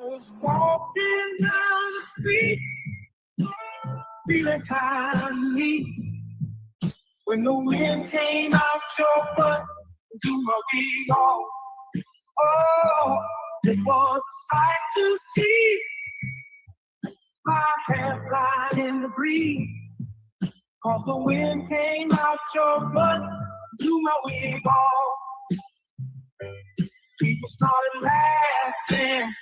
was walking down the street, feeling kindly, when the wind came out your butt to my wig off. Oh, it was a sight to see. My hair flying in the breeze, 'cause the wind came out your butt to my wig off. People started laughing,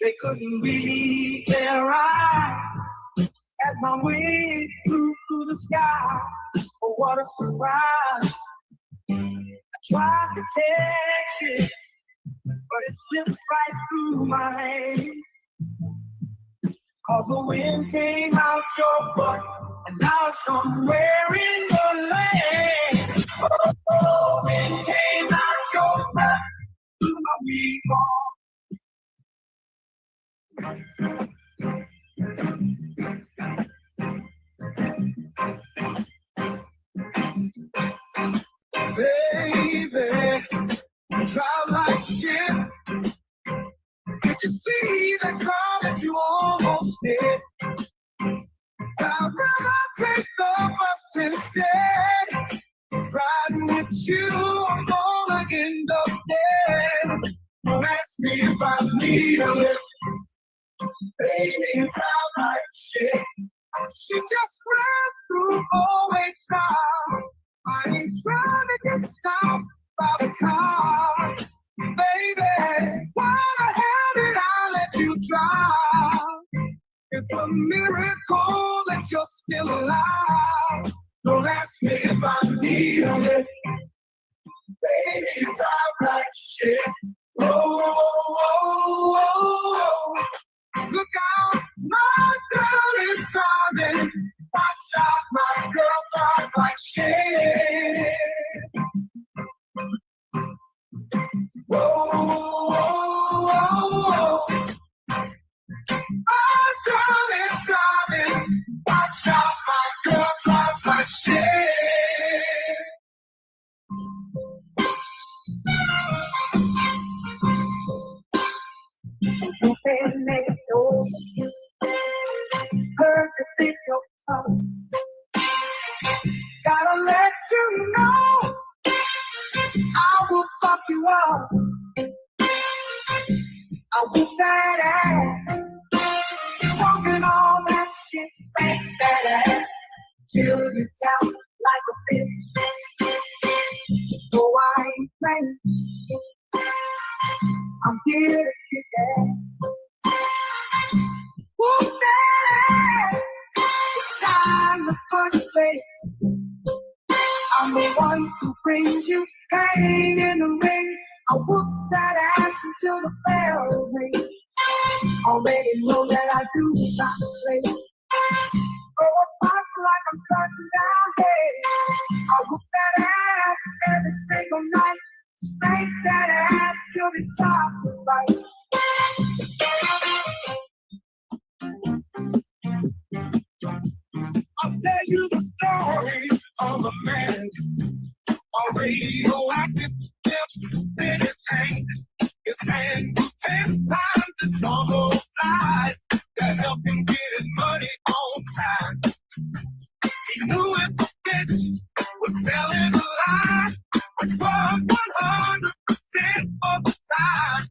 they couldn't believe their eyes as my wig flew through the sky. Oh, what a surprise. I tried to catch it, but it slipped right through my hands, 'cause the wind came out your butt and now it's somewhere in the land. Oh, the wind came out your butt to my wig off. Baby, you drive like shit. Did you see the car that you almost hit? I'd rather take the bus instead. Riding with you, I'm gonna end up dead. Don't ask me if I need a lift. Baby, you drive like shit. She just ran through always stop. I ain't trying to get stopped by the cops. Baby, why the hell did I let you drive? It's a miracle that you're still alive. Don't ask me if I need a lift. Baby, you drive like shit. Oh, oh, oh, oh, oh. Look out, my girl is driving. Watch out, my girl drives like shit. Whoa, whoa, whoa, whoa. My girl is driving. Watch out, my girl drives like shit. You can make it over you. Heard you think you're tough. Gotta let you know I will fuck you up. I whip that ass, talking all that shit, spank that ass till you down like a bitch. No, I ain't playing. I'm here to get that. Whoop that ass. It's time to punch face. I'm the one who brings you pain in the ring. I whoop that ass until the bell rings. Already know that I do not play. Throw a punch like I'm cutting down hay. I whoop that ass every single night. Spank that ass till they stop the fight. I'll tell you the story of a man, a radioactive tip in his hand. His hand grew 10 times its normal size to help him get his money on time. He knew if the bitch was telling a lie, which was 100% of the time.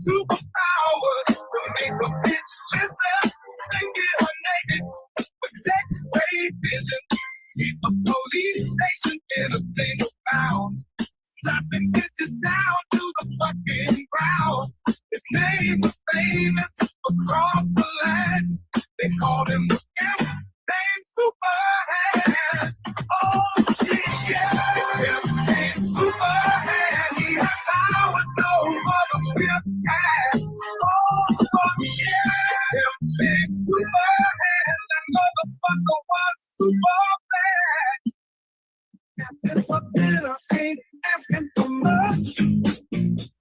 Superpower to make a bitch listen and get her naked with sex-ray vision. Keep a police station in a single bound, slapping bitches down to the fucking ground. His name was famous across the land. They called him the Pimp named Superhand. Oh shit, yeah, Pimp named Superhand. He had powers no other pimp had. Oh fuck yeah, Pimp named Superhand. That motherfucker was Superman. Asking for dinner ain't asking for much.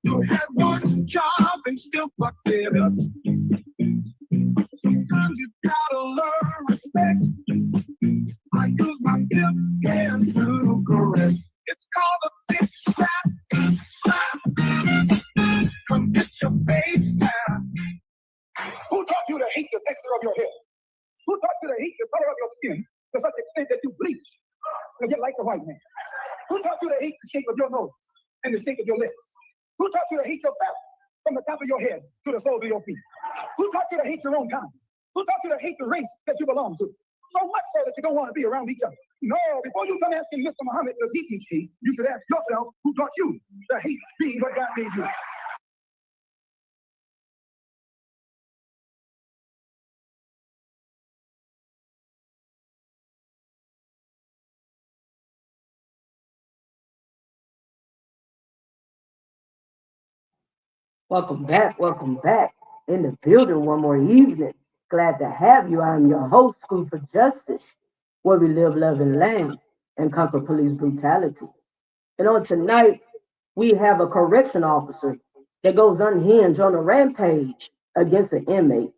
You had one job and still fucked it up. Sometimes you gotta learn respect. I use my pimp hand to correct. It's called a bitch slap. Come get your face back. hate the color of your skin to such extent that you bleach to get like the white man? Who taught you to hate the shape of your nose and the shape of your lips? Who taught you to hate yourself from the top of your head to the soles of your feet? Who taught you to hate your own kind? Who taught you to hate the race that you belong to? So much so that you don't want to be around each other. No, before you come asking Mr. Muhammad, does he teach hate, you should ask yourself, who taught you to hate being what God made you? Welcome back in the building one more evening. Glad to have you. I'm your host, School for Justice, where we live, love, and land and conquer police brutality. And on tonight, we have a correction officer that goes unhinged on a rampage against an inmate.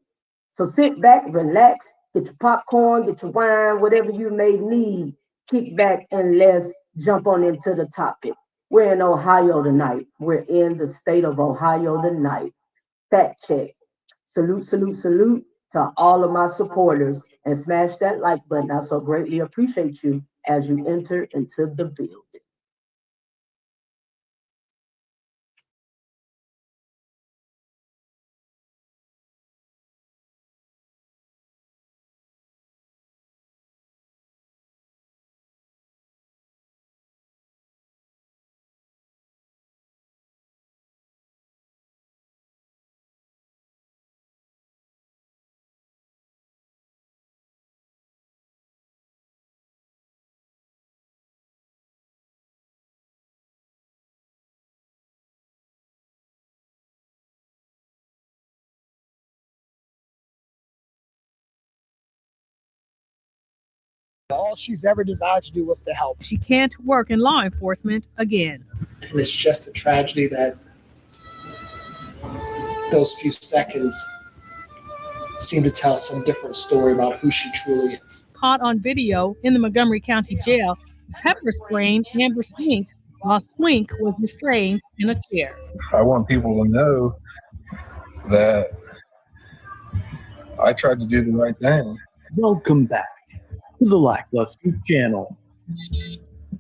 So sit back, relax, get your popcorn, get your wine, whatever you may need. Kick back and let's jump on into the topic. We're in Ohio tonight. We're in the state of Ohio tonight. Fact check. Salute to all of my supporters and smash that like button. I so greatly appreciate you as you enter into the building. All she's ever desired to do was to help. She can't work in law enforcement again. And it's just a tragedy that those few seconds seem to tell some different story about who she truly is. Caught on video in the Montgomery County Jail, pepper spraying Amber Swink while Swink was restrained in a chair. I want people to know that I tried to do the right thing. Welcome back to the Lackluster Channel.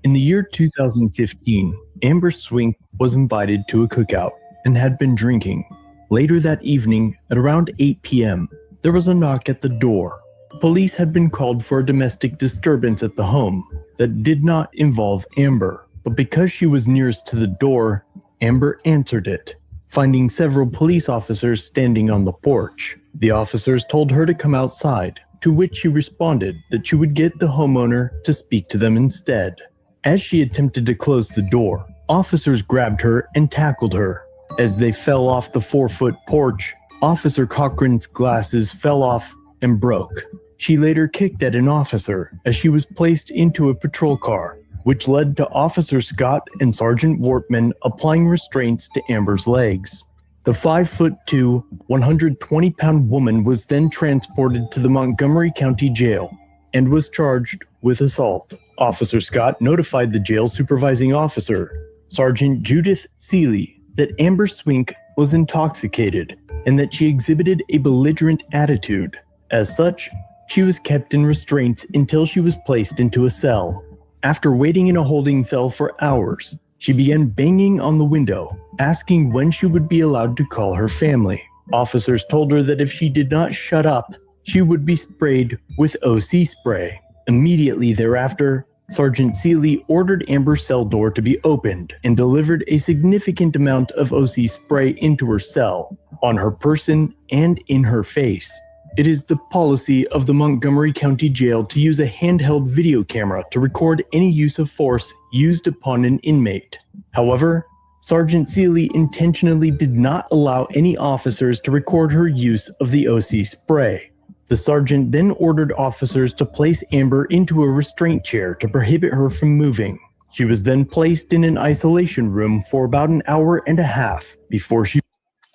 In the year 2015, Amber Swink was invited to a cookout and had been drinking. Later that evening, at around 8 p.m., there was a knock at the door. Police had been called for a domestic disturbance at the home that did not involve Amber, but because she was nearest to the door, Amber answered it, finding several police officers standing on the porch. The officers told her to come outside, to which she responded that she would get the homeowner to speak to them instead. As she attempted to close the door, officers grabbed her and tackled her. As they fell off the 4-foot porch, Officer Cochran's glasses fell off and broke. She later kicked at an officer as she was placed into a patrol car, which led to Officer Scott and Sergeant Wortman applying restraints to Amber's legs. The 5'2", 120-pound woman was then transported to the Montgomery County Jail and was charged with assault. Officer Scott notified the jail supervising officer, Sergeant Judith Seeley, that Amber Swink was intoxicated and that she exhibited a belligerent attitude. As such, she was kept in restraints until she was placed into a cell. After waiting in a holding cell for hours, she began banging on the window, asking when she would be allowed to call her family. Officers told her that if she did not shut up, she would be sprayed with OC spray. Immediately thereafter, Sergeant Seeley ordered Amber's cell door to be opened and delivered a significant amount of OC spray into her cell, on her person, and in her face. It is the policy of the Montgomery County Jail to use a handheld video camera to record any use of force used upon an inmate. However, Sergeant Seeley intentionally did not allow any officers to record her use of the OC spray. The sergeant then ordered officers to place Amber into a restraint chair to prohibit her from moving. She was then placed in an isolation room for about an hour and a half before she...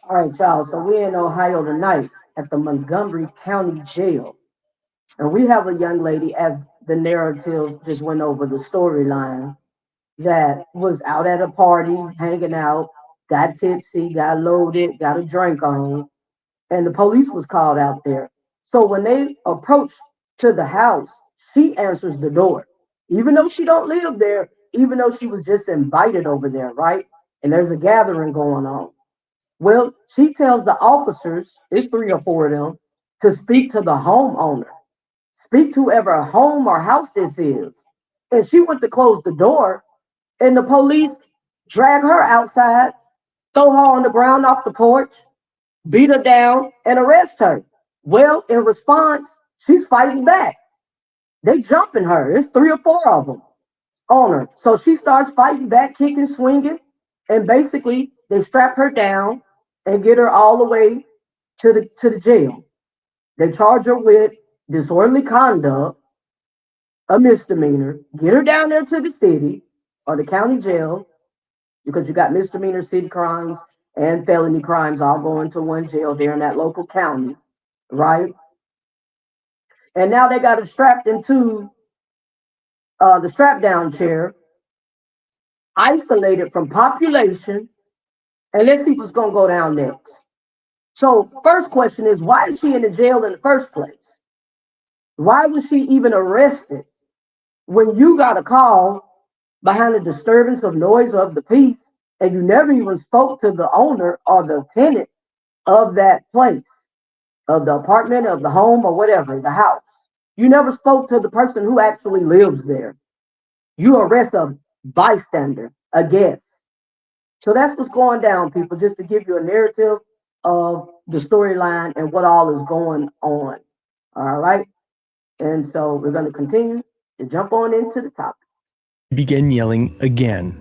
All right, y'all. So we're in Ohio tonight at the Montgomery County Jail. And we have a young lady, as the narrative just went over the storyline, that was out at a party, hanging out, got tipsy, got loaded, got a drink on, and the police was called out there. So when they approached to the house, she answers the door. Even though she don't live there, even though she was just invited over there, right? And there's a gathering going on. Well, she tells the officers, it's 3 or 4 of them, to speak to the homeowner. Speak to whoever home or house this is. And she went to close the door, and the police drag her outside, throw her on the ground off the porch, beat her down, and arrest her. Well, in response, she's fighting back. They jumping her. It's 3 or 4 of them on her. So she starts fighting back, kicking, swinging, and basically they strap her down and get her all the way to the jail. They charge her with disorderly conduct, a misdemeanor, get her down there to the city or the county jail, because you got misdemeanor city crimes and felony crimes all going to one jail there in that local county, right? And now they got her strapped into the strap down chair, isolated from population, and let's see what's gonna go down next. So, first question is, why is she in the jail in the first place? Why was she even arrested when you got a call behind a disturbance of noise of the peace and you never even spoke to the owner or the tenant of that place, of the apartment, of the home, or whatever, the house? You never spoke to the person who actually lives there. You arrest a bystander, a guest. So that's what's going down, people, just to give you a narrative of the storyline and what all is going on. All right. And so we're going to continue to jump on into the topic. Began yelling again.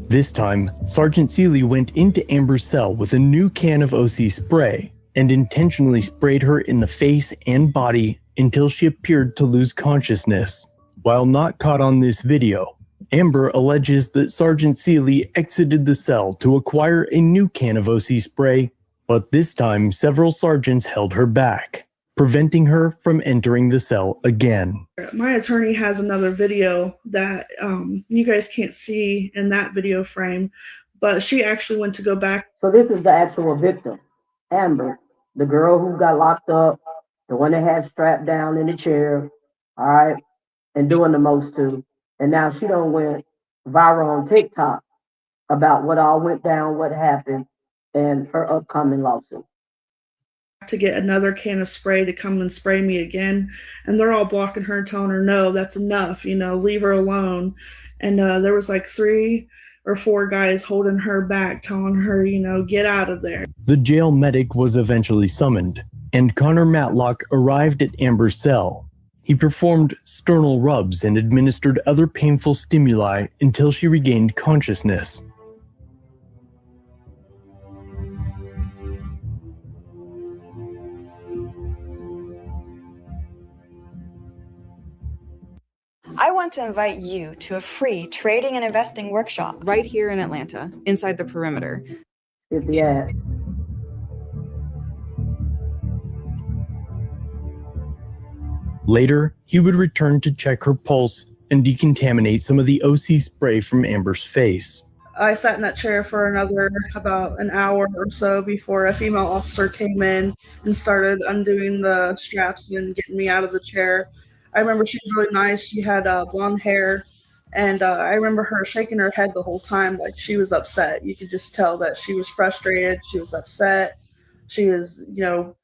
This time, Sergeant Seeley went into Amber's cell with a new can of OC spray and intentionally sprayed her in the face and body until she appeared to lose consciousness. While not caught on this video, Amber alleges that Sergeant Seeley exited the cell to acquire a new can of OC spray, but this time several sergeants held her back, preventing her from entering the cell again. My attorney has another video that you guys can't see in that video frame, but she actually went to go back. So this is the actual victim, Amber, the girl who got locked up, the one that had strapped down in the chair, all right, and doing the most to. And now she done went viral on TikTok about what all went down, what happened, and her upcoming lawsuit. To get another can of spray to come and spray me again, and they're all blocking her, telling her, no, that's enough, leave her alone. And there was like 3 or 4 guys holding her back, telling her, get out of there. The jail medic was eventually summoned, and Connor Matlock arrived at Amber's cell. He performed sternal rubs and administered other painful stimuli until she regained consciousness. I want to invite you to a free trading and investing workshop right here in Atlanta, inside the perimeter. If the ad. Later, he would return to check her pulse and decontaminate some of the OC spray from Amber's face. I sat in that chair for another about an hour or so before a female officer came in and started undoing the straps and getting me out of the chair. I remember she was really nice. She had blonde hair, and I remember her shaking her head the whole time like she was upset. You could just tell that she was frustrated. She was upset. She was,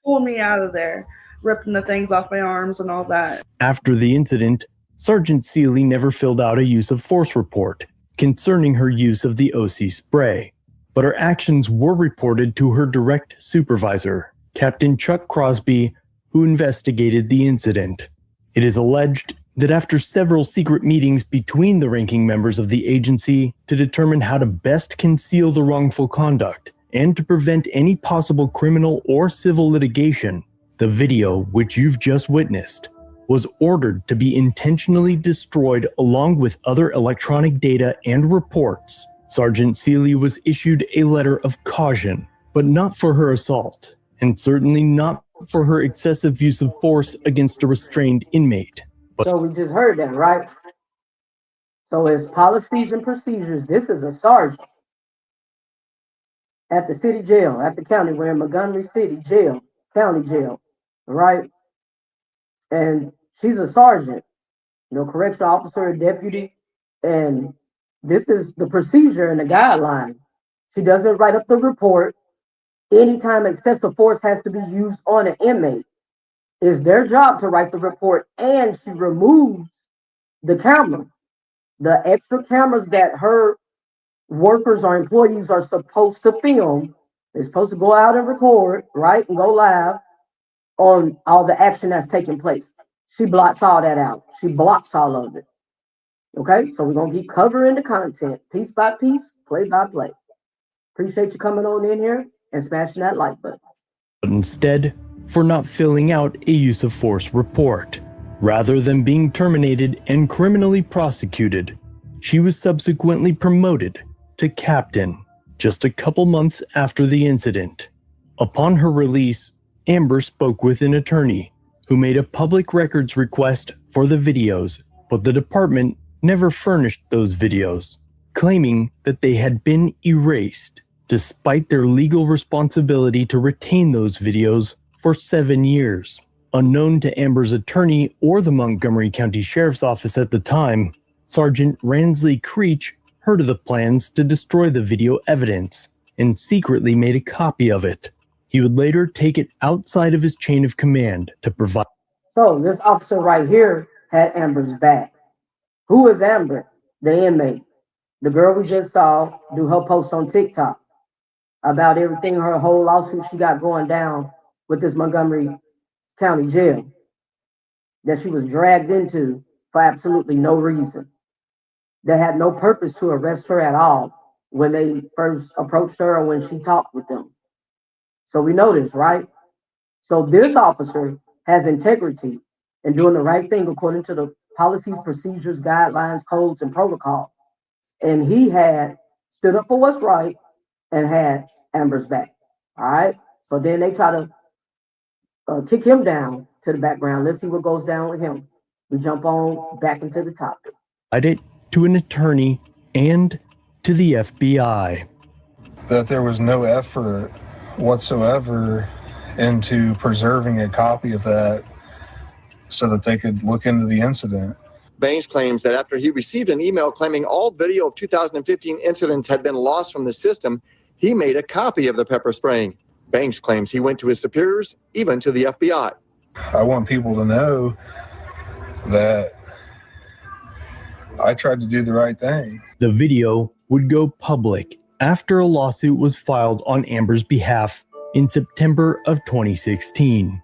pulling me out of there, ripping the things off my arms and all that. After the incident, Sergeant Seeley never filled out a use of force report concerning her use of the OC spray, but her actions were reported to her direct supervisor, Captain Chuck Crosby, who investigated the incident. It is alleged that after several secret meetings between the ranking members of the agency to determine how to best conceal the wrongful conduct and to prevent any possible criminal or civil litigation, the video, which you've just witnessed, was ordered to be intentionally destroyed along with other electronic data and reports. Sergeant Seeley was issued a letter of caution, but not for her assault, and certainly not for her excessive use of force against a restrained inmate. So we just heard that, right? So as policies and procedures, this is a sergeant at the city jail, at the county, we're in Montgomery City Jail, county jail, right? And She's a sergeant, correctional officer or deputy, and this is the procedure and the guideline. She doesn't write up the report. Anytime excessive force has to be used on an inmate, it's their job to write the report, and she removes the camera, the extra cameras that her workers or employees are supposed to film. They're supposed to go out and record, right, and go live on all the action that's taking place. She blots all that out. She blocks all of it. Okay, so we're gonna keep covering the content piece by piece, play by play. Appreciate you coming on in here and smashing that like button. But instead, for not filling out a use of force report. Rather than being terminated and criminally prosecuted, she was subsequently promoted to captain just a couple months after the incident. Upon her release, Amber spoke with an attorney who made a public records request for the videos, but the department never furnished those videos, claiming that they had been erased, despite their legal responsibility to retain those videos for 7 years. Unknown to Amber's attorney or the Montgomery County Sheriff's Office at the time, Sergeant Ransley Creech heard of the plans to destroy the video evidence and secretly made a copy of it. He would later take it outside of his chain of command to provide. So this officer right here had Amber's back. Who is Amber? The inmate. The girl we just saw do her post on TikTok about everything, her whole lawsuit she got going down with this Montgomery County jail that she was dragged into for absolutely no reason. They had no purpose to arrest her at all when they first approached her or when she talked with them. So we know this, right? So this officer has integrity and doing the right thing according to the policies, procedures, guidelines, codes, and protocol. And he had stood up for what's right and had Amber's back. All right. So then they try to kick him down to the background. Let's see what goes down with him. We jump on back into the topic. It to an attorney and to the FBI. That there was no effort whatsoever into preserving a copy of that so that they could look into the incident. Banks claims that after he received an email claiming all video of 2015 incidents had been lost from the system, he made a copy of the pepper spraying. Banks claims he went to his superiors, even to the FBI. I want people to know that I tried to do the right thing. The video would go public after a lawsuit was filed on Amber's behalf in September of 2016.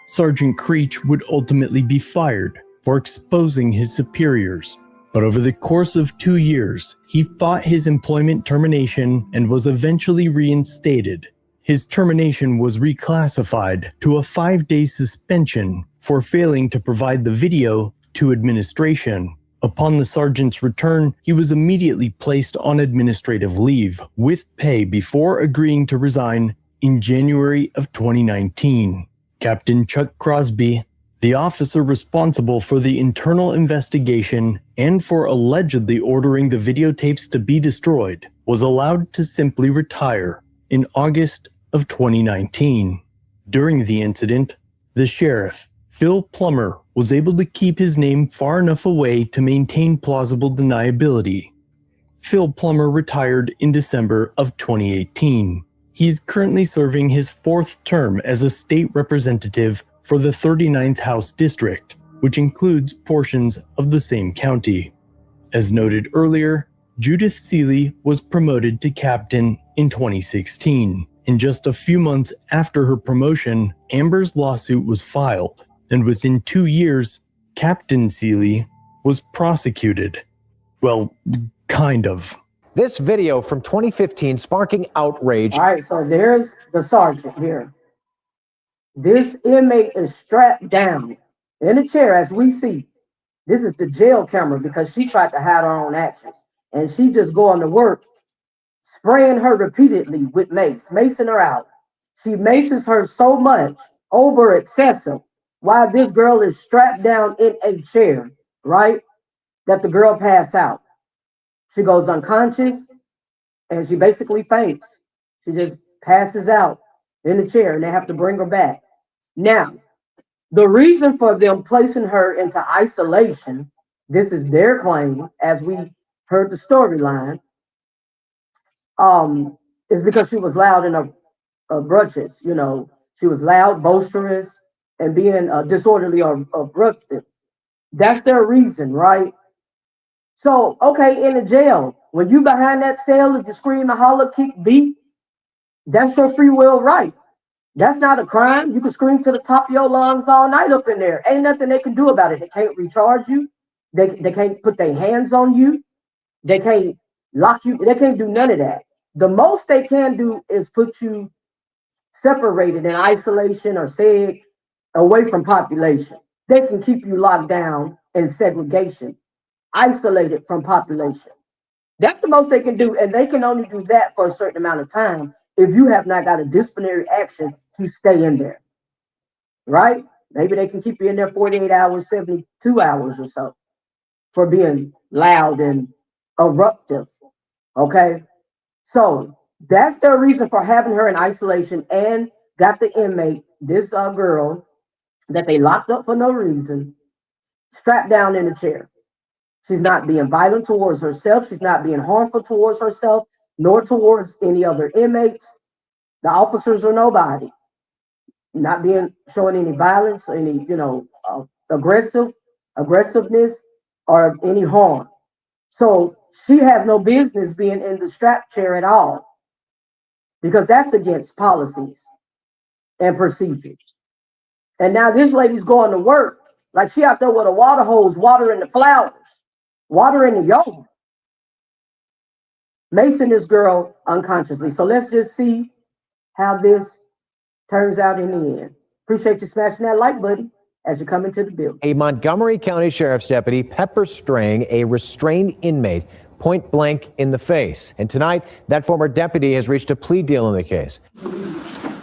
Sergeant Creech would ultimately be fired for exposing his superiors, but over the course of 2 years, he fought his employment termination and was eventually reinstated. His termination was reclassified to a 5-day suspension for failing to provide the video to administration. Upon the sergeant's return, he was immediately placed on administrative leave with pay before agreeing to resign in January of 2019. Captain Chuck Crosby, the officer responsible for the internal investigation and for allegedly ordering the videotapes to be destroyed, was allowed to simply retire in August of 2019. During the incident, the sheriff, Phil Plummer, was able to keep his name far enough away to maintain plausible deniability. Phil Plummer retired in December of 2018. He is currently serving his 4th term as a state representative for the 39th House District, which includes portions of the same county. As noted earlier, Judith Seeley was promoted to captain in 2016. And just a few months after her promotion, Amber's lawsuit was filed, and within 2 years, Captain Seeley was prosecuted. Well, kind of. This video from 2015 sparking outrage. All right, so there's the sergeant here. This inmate is strapped down in a chair, as we see. This is the jail camera because she tried to hide her own actions. And she just going to work, spraying her repeatedly with mace, macing her out. She maces her so much, over excessive, while this girl is strapped down in a chair, right? That the girl passed out. She goes unconscious and she basically faints. She just passes out in the chair and they have to bring her back. Now, The reason for them placing her into isolation, this is their claim, as we heard the storyline, is because she was loud and obnoxious. You know, she was loud, boisterous, and being disorderly or abruptive. That's their reason, right? So, okay, in the jail, when you behind that cell, if you scream and holler, kick, beat, that's your free will right. That's not a crime. You can scream to the top of your lungs all night up in there. Ain't nothing they can do about it. They can't recharge you. They can't put their hands on you. They can't lock you. They can't do none of that. The most they can do is put you separated in isolation or say away from population. They can keep you locked down in segregation, isolated from population. That's the most they can do, and they can only do that for a certain amount of time if you have not got a disciplinary action to stay in there, right? Maybe they can keep you in there 48 hours, 72 hours or so for being loud and eruptive, okay? So that's their reason for having her in isolation and got the inmate, this girl that they locked up for no reason, strapped down in a chair. She's not being violent towards herself. She's not being harmful towards herself, nor towards any other inmates, the officers or nobody. Not being showing any violence, any aggressiveness, or any harm. So she has no business being in the strap chair at all, because that's against policies and procedures. And now this lady's going to work like she out there with a water hose, watering the flowers, watering the yard, macing this girl unconsciously. So let's just see how this turns out in the end. Appreciate you smashing that like button as you come into the building. A Montgomery County Sheriff's deputy pepper spraying a restrained inmate point blank in the face. And tonight, that former deputy has reached a plea deal in the case.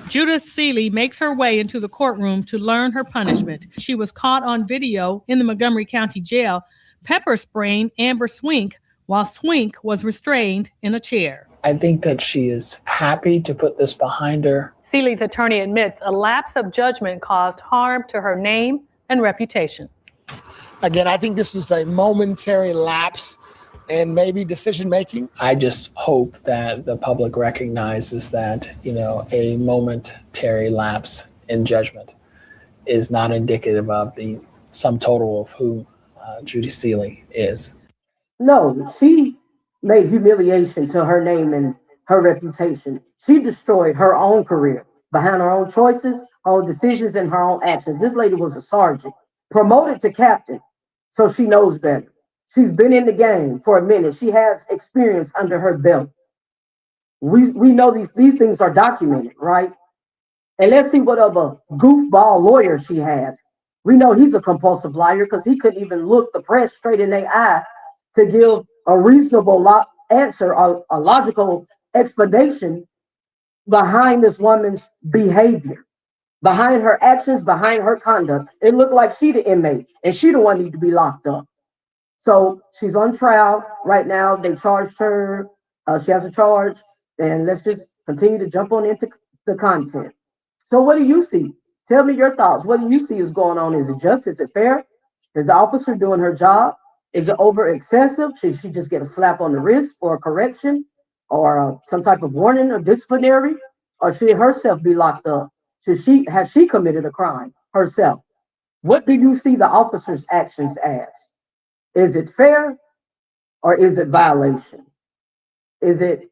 Judith Seeley makes her way into the courtroom to learn her punishment. She was caught on video in the Montgomery County Jail pepper spraying Amber Swink while Swink was restrained in a chair. I think that she is happy to put this behind her. Seeley's attorney admits a lapse of judgment caused harm to her name and reputation. Again, I think this was a momentary lapse and maybe decision making. I just hope that the public recognizes that, a momentary lapse in judgment is not indicative of the sum total of who Judy Seeley is. No, she made humiliation to her name and her reputation. She destroyed her own career behind her own choices, her own decisions, and her own actions. This lady was a sergeant, promoted to captain, so she knows better. She's been in the game for a minute. She has experience under her belt. We know these things are documented, right? And let's see what of a goofball lawyer she has. We know he's a compulsive liar because he couldn't even look the press straight in their eye to give a reasonable answer or a logical explanation behind this woman's behavior, behind her actions, behind her conduct. It looked like she the inmate and she the one need to be locked up. So she's on trial right now. They charged her. She has a charge, and let's just continue to jump on into the content. So what do you see? Tell me your thoughts. What do you see is going on? Is it just? Is it fair? Is the officer doing her job? Is it over excessive? Should she just get a slap on the wrist or a correction or some type of warning or disciplinary? Or should herself be locked up? Has she committed a crime herself? What do you see the officer's actions as? Is it fair or is it violation? Is it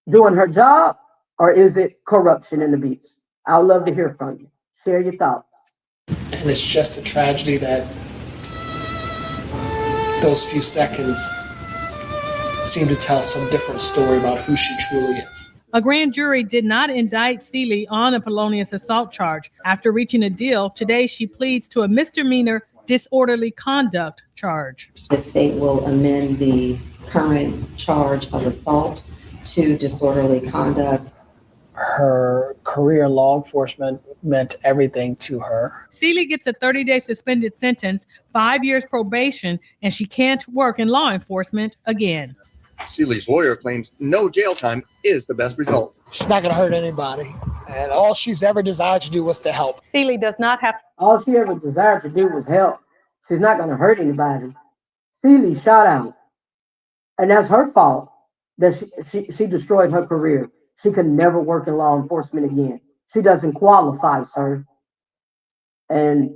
doing her job or is it corruption and abuse? I would love to hear from you. Share your thoughts. And it's just a tragedy that those few seconds seem to tell some different story about who she truly is. A grand jury did not indict Seeley on a felonious assault charge. After reaching a deal, today she pleads to a misdemeanor disorderly conduct charge. The state will amend the current charge of assault to disorderly conduct. Her career in law enforcement meant everything to her. Seeley gets a 30-day suspended sentence, 5 years probation, and she can't work in law enforcement again. Seeley's lawyer claims no jail time is the best result. She's not going to hurt anybody. And all she's ever desired to do was to help. Seeley does not have. All she ever desired to do was help. She's not going to hurt anybody. Seeley shot out, and that's her fault that she destroyed her career. She could never work in law enforcement again. She doesn't qualify, sir. And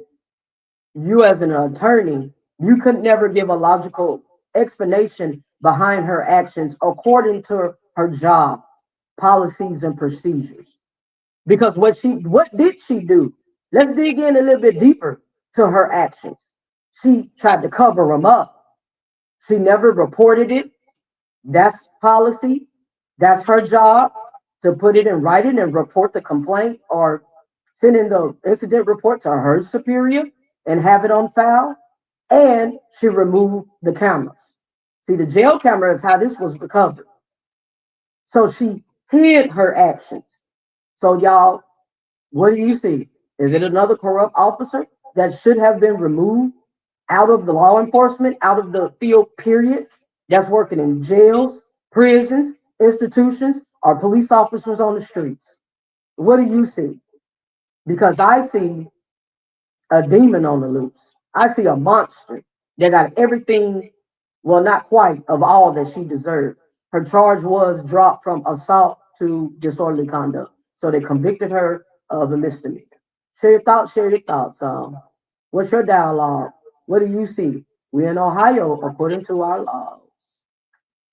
you as an attorney, you could never give a logical explanation behind her actions according to her job, policies, and procedures. Because what did she do? Let's dig in a little bit deeper to her actions. She tried to cover them up. She never reported it. That's policy. That's her job, to put it in writing and report the complaint or send in the incident report to her superior and have it on file. And she removed the cameras. See, the jail camera is how this was recovered. So she hid her actions. So y'all, what do you see? Is it another corrupt officer that should have been removed out of the law enforcement, out of the field, period, that's working in jails, prisons, institutions, or police officers on the streets? What do you see? Because I see a demon on the loose. I see a monster that got everything, well, not quite, of all that she deserved. Her charge was dropped from assault to disorderly conduct. So they convicted her of a misdemeanor. Share your thoughts. What's your dialogue? What do you see? We're in Ohio, according to our laws.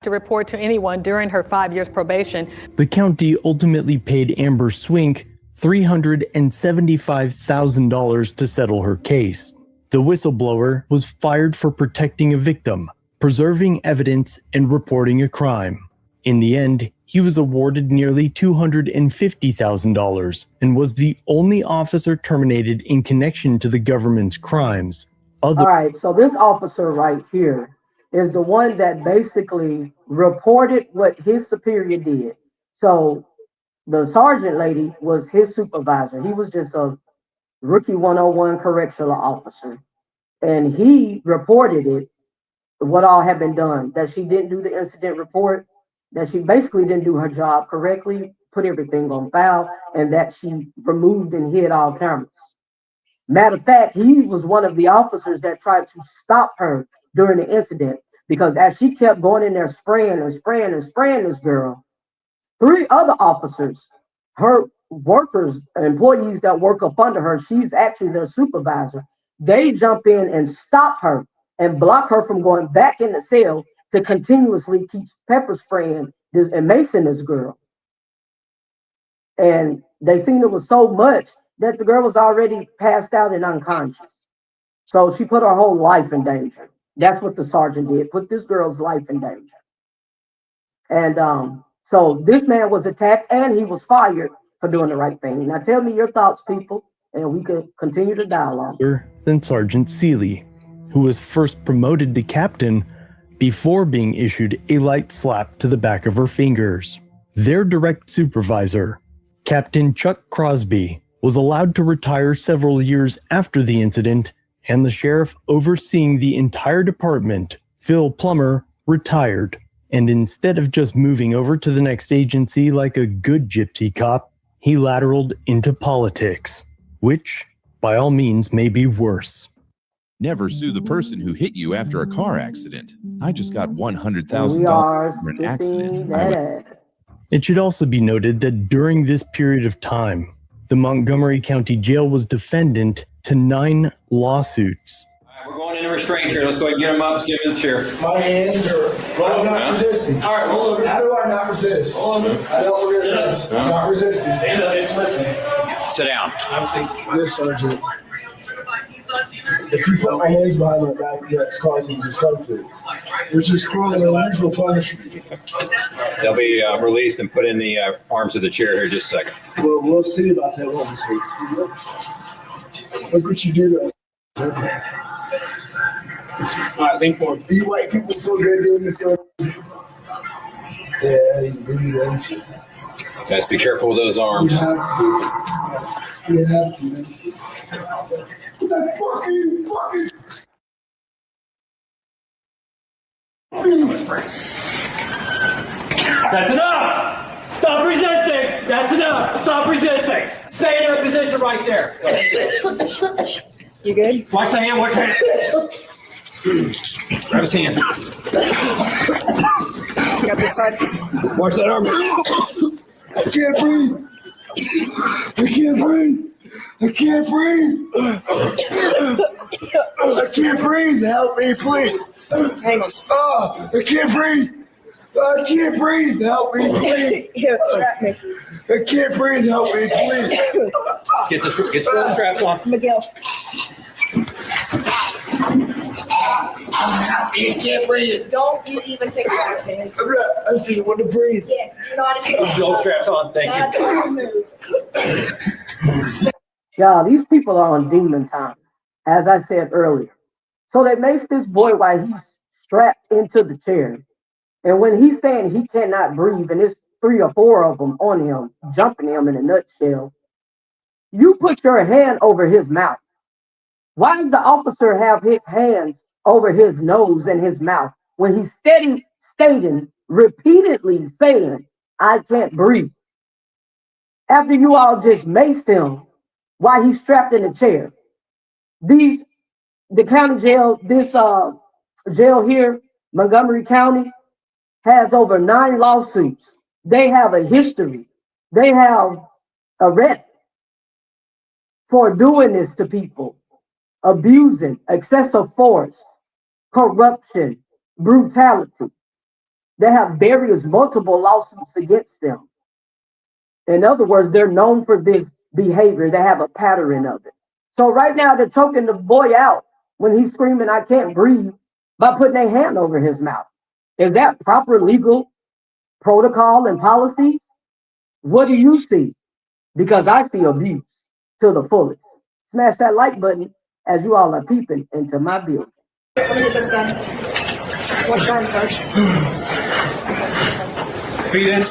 To report to anyone during her 5 years probation. The county ultimately paid Amber Swink $375,000 to settle her case. The whistleblower was fired for protecting a victim, preserving evidence, and reporting a crime. In the end, he was awarded nearly $250,000 and was the only officer terminated in connection to the government's crimes. All right, so this officer right here is the one that basically reported what his superior did. So the sergeant lady was his supervisor. He was just a rookie 101 correctional officer. And he reported it, what all had been done, that she didn't do the incident report, that she basically didn't do her job correctly, put everything on file, and that she removed and hid all cameras. Matter of fact, he was one of the officers that tried to stop her during the incident, because as she kept going in there spraying this girl, 3 other officers, her workers, employees that work up under her, she's actually their supervisor, they jump in and stop her and block her from going back in the cell to continuously keep pepper spraying this and macing this girl. And they seen it was so much that the girl was already passed out and unconscious. So she put her whole life in danger. That's what the sergeant did, put this girl's life in danger. And so this man was attacked and he was fired for doing the right thing. Now tell me your thoughts, people, and we could continue the dialogue. Then Sergeant Seeley, who was first promoted to captain before being issued a light slap to the back of her fingers. Their direct supervisor, Captain Chuck Crosby, was allowed to retire several years after the incident, and the sheriff overseeing the entire department, Phil Plummer, retired. And instead of just moving over to the next agency like a good gypsy cop, he lateraled into politics, which, by all means, may be worse. Never sue the person who hit you after a car accident. I just got $100,000 for an accident. It should also be noted that during this period of time, the Montgomery County Jail was defendant to 9 lawsuits. We're going into restraint here. Let's go ahead and get them up. Let's get them to the sheriff. My hands are I'm not resisting. All right, roll over. How do I not resist? Hold on. I don't resist. I'm not resisting. Stand up. Just listen. Sit down. Yes, Sergeant. If you put my hands behind my back, that's causing discomfort, which is cruel and unusual punishment. They'll be released and put in the arms of the chair here in just a second. Well, we'll see about that, won't we? Look what you do to us. Okay. All right, lean forward. You white people so good doing this stuff. Yeah, you do, don't you? Guys, be careful with those arms. You have to. You have to. What the fuck are you fucking? That's enough! Stop resisting! That's enough! Stop resisting! Stay in your position right there. You good? Watch the hand, watch the hand. Grab his hand. Got this side. Watch that arm. I can't breathe. I can't breathe. I can't breathe. I can't breathe. Help me, please. Hang on. Oh, I can't breathe. I can't breathe. Help me, please. Here, strap me. I can't breathe. Help me, please. Get the straps on. Miguel. You can't breathe. Don't you even think about it, man. I'm just want to breathe. Yes, you're not even. Shoulder straps on. Thank you. Y'all, these people are on demon time, as I said earlier. So they mace this boy while he's strapped into the chair. And when he's saying he cannot breathe, and there's 3 or 4 of them on him, jumping him in a nutshell, you put your hand over his mouth. Why does the officer have his hands over his nose and his mouth when he's stating, repeatedly saying, I can't breathe? After you all just maced him while he's strapped in the chair. The county jail, this jail here, Montgomery County, has over 9 lawsuits. They have a history. They have a rep for doing this to people, abusing, excessive force, corruption, brutality. They have multiple lawsuits against them. In other words, they're known for this behavior. They have a pattern of it. So right now they're choking the boy out when he's screaming, I can't breathe, by putting their hand over his mouth. Is that proper legal protocol and policies? What do you see? Because I see abuse to the fullest. Smash that like button as you all are peeping into my building. Let me get this done. What time, Sarge? Feet in.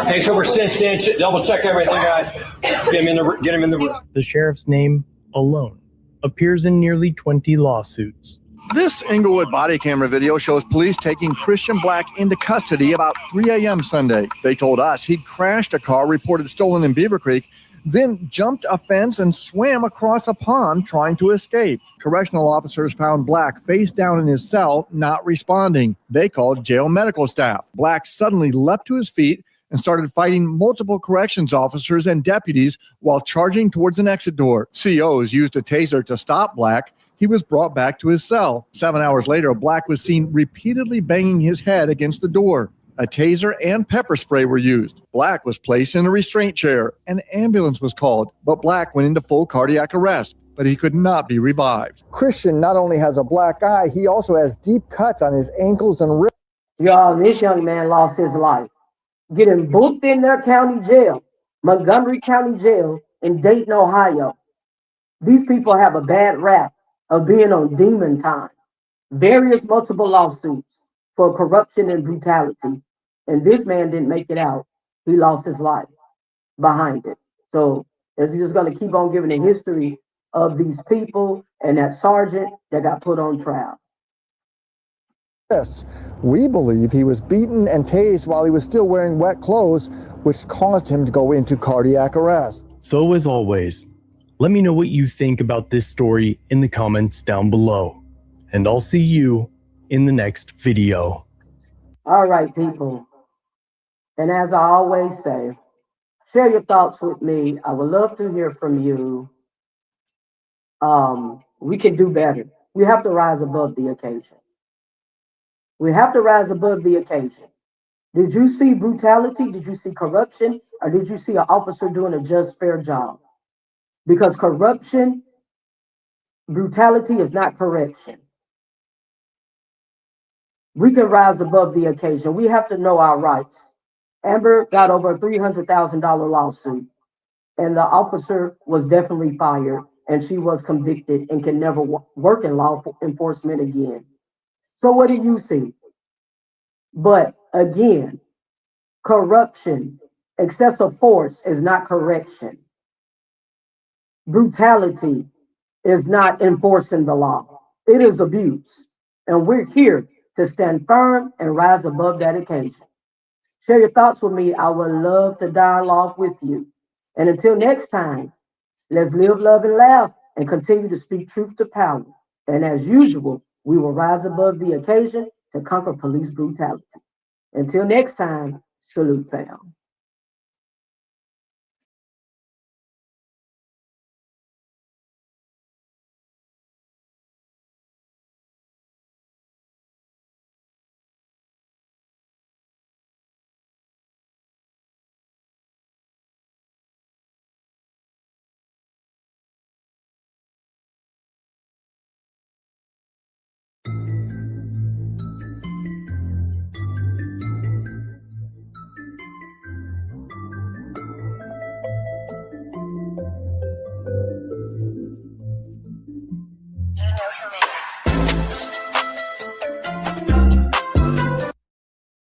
Make sure we're cinched in. Double check everything, guys. Get him in the room. The sheriff's name alone appears in nearly 20 lawsuits. This Inglewood body camera video shows police taking Christian Black into custody about 3 a.m. Sunday. They told us he'd crashed a car reported stolen in Beaver Creek, then jumped a fence and swam across a pond trying to escape. Correctional officers found Black face down in his cell, not responding. They called jail medical staff. Black suddenly leapt to his feet and started fighting multiple corrections officers and deputies while charging towards an exit door. COs used a taser to stop Black. He was brought back to his cell. 7 hours later, Black was seen repeatedly banging his head against the door. A taser and pepper spray were used. Black was placed in a restraint chair. An ambulance was called, but Black went into full cardiac arrest, but he could not be revived. Christian not only has a black eye, he also has deep cuts on his ankles and wrists. Y'all, this young man lost his life getting booked in their county jail, Montgomery County Jail in Dayton, Ohio. These people have a bad rap of being on demon time. Various multiple lawsuits for corruption and brutality. And this man didn't make it out. He lost his life behind it. So is he just going to keep on giving a history of these people and that sergeant that got put on trial? Yes, we believe he was beaten and tased while he was still wearing wet clothes, which caused him to go into cardiac arrest. So as always, let me know what you think about this story in the comments down below. And I'll see you in the next video. All right, people. And as I always say, share your thoughts with me. I would love to hear from you. We can do better. We have to rise above the occasion. We have to rise above the occasion. Did you see brutality? Did you see corruption? Or did you see an officer doing a just, fair job? Because corruption, brutality is not correction. We can rise above the occasion. We have to know our rights. Amber got over a $300,000 lawsuit, and the officer was definitely fired, and she was convicted and can never work in law enforcement again. So what do you see? But again, corruption, excessive force is not correction. Brutality is not enforcing the law. It is abuse. And we're here to stand firm and rise above that occasion. Share your thoughts with me. I would love to dialogue with you. And until next time, let's live, love, and laugh and continue to speak truth to power. And as usual, we will rise above the occasion to conquer police brutality. Until next time, salute, fam. You know who made it.